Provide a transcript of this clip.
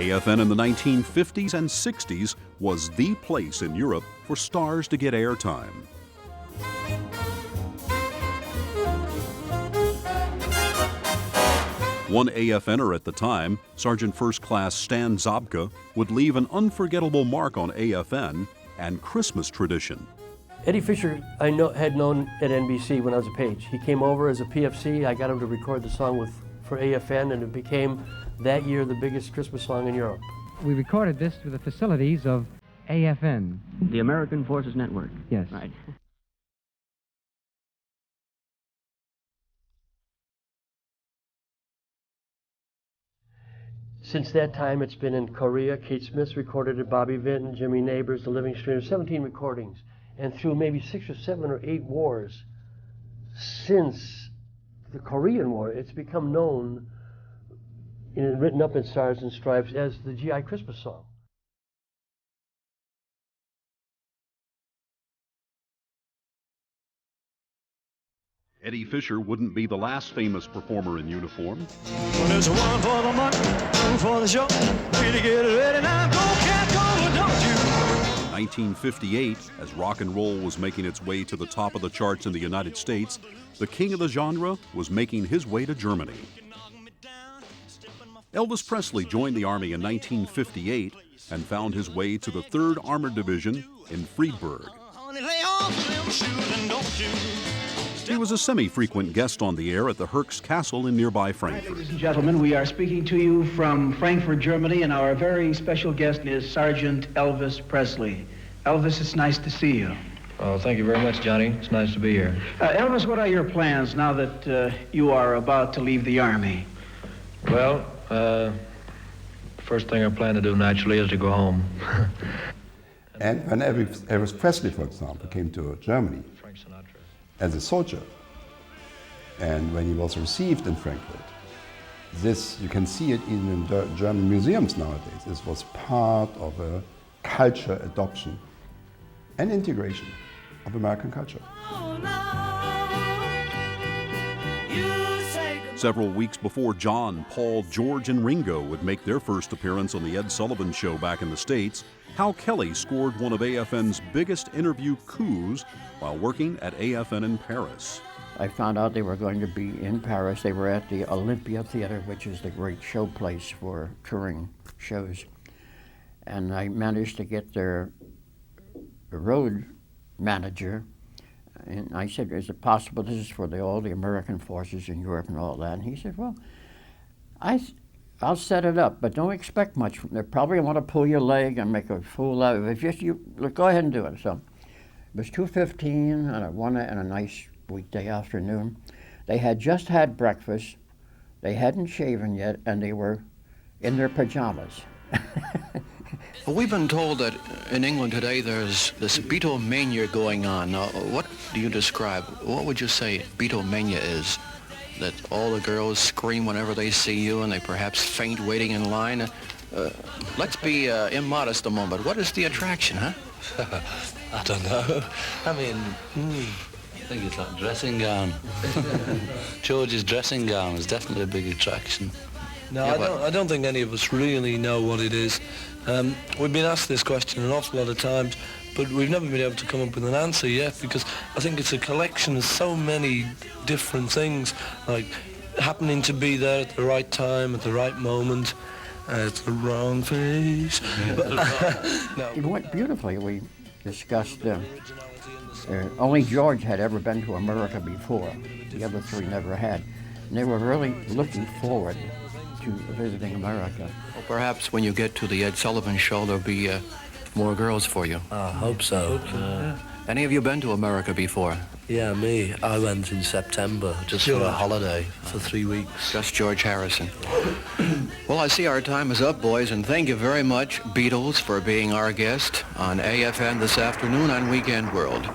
AFN in the 1950s and 60s was the place in Europe for stars to get airtime. One AFNer at the time, Sergeant First Class Stan Zabka, would leave an unforgettable mark on AFN and Christmas tradition. Eddie Fisher had known at NBC when I was a page. He came over as a PFC. I got him to record the song for AFN, and it became that year the biggest Christmas song in Europe. We recorded this through the facilities of AFN. The American Forces Network. Yes. Right. Since that time, it's been in Korea. Kate Smith's recorded it, Bobby Vinton, Jimmy Neighbors, The Living Stream, 17 recordings. And through maybe 6 or 7 or 8 wars since the Korean War, it's become known, written up in Stars and Stripes, as the GI Christmas song. Eddie Fisher wouldn't be the last famous performer in uniform. Well, there's a one for the money, one for the show. Really get ready now, go cat, go, don't you? 1958, as rock and roll was making its way to the top of the charts in the United States, the king of the genre was making his way to Germany. Elvis Presley joined the Army in 1958 and found his way to the 3rd Armored Division in Friedberg. He was a semi-frequent guest on the air at the Herx Castle in nearby Frankfurt. Ladies and gentlemen, we are speaking to you from Frankfurt, Germany, and our very special guest is Sergeant Elvis Presley. Elvis, it's nice to see you. Oh, thank you very much, Johnny. It's nice to be here. Elvis, what are your plans now that you are about to leave the Army? Well, first thing I plan to do naturally is to go home. And when Elvis Presley, for example, came to Germany as a soldier, and when he was received in Frankfurt, this, you can see it even in German museums nowadays, this was part of a culture adoption and integration of American culture. Several weeks before John, Paul, George, and Ringo would make their first appearance on The Ed Sullivan Show back in the States, Hal Kelly scored one of AFN's biggest interview coups while working at AFN in Paris. I found out they were going to be in Paris. They were at the Olympia Theater, which is the great show place for touring shows. And I managed to get their road manager, and I said, is it possible this is for all the American forces in Europe and all that? And he said, well, I'll set it up, but don't expect much. They probably want to pull your leg and make a fool out of it. Just go ahead and do it. So it was 2:15 on a nice weekday afternoon. They had just had breakfast. They hadn't shaven yet, and they were in their pajamas. Well, we've been told that in England today there's this Beatlemania going on. Now, what do you describe? What would you say Beatlemania is? That all the girls scream whenever they see you and they perhaps faint waiting in line? Let's be immodest a moment. What is the attraction, huh? I don't know. I mean, I think it's like dressing gown. George's dressing gown is definitely a big attraction. No, yeah, I don't think any of us really know what it is. We've been asked this question an awful lot of times, but we've never been able to come up with an answer yet, because I think it's a collection of so many different things, like happening to be there at the right time, at the right moment, at the wrong place. No. It went beautifully. We discussed, only George had ever been to America before. The other 3 never had. And they were really looking forward to visiting America. Well, perhaps when you get to the Ed Sullivan Show, there'll be more girls for you. I hope so. Any of you been to America before? Yeah, me. I went in September just for a holiday for 3 weeks. Just George Harrison. Well, I see our time is up, boys, and thank you very much, Beatles, for being our guest on AFN this afternoon on Weekend World.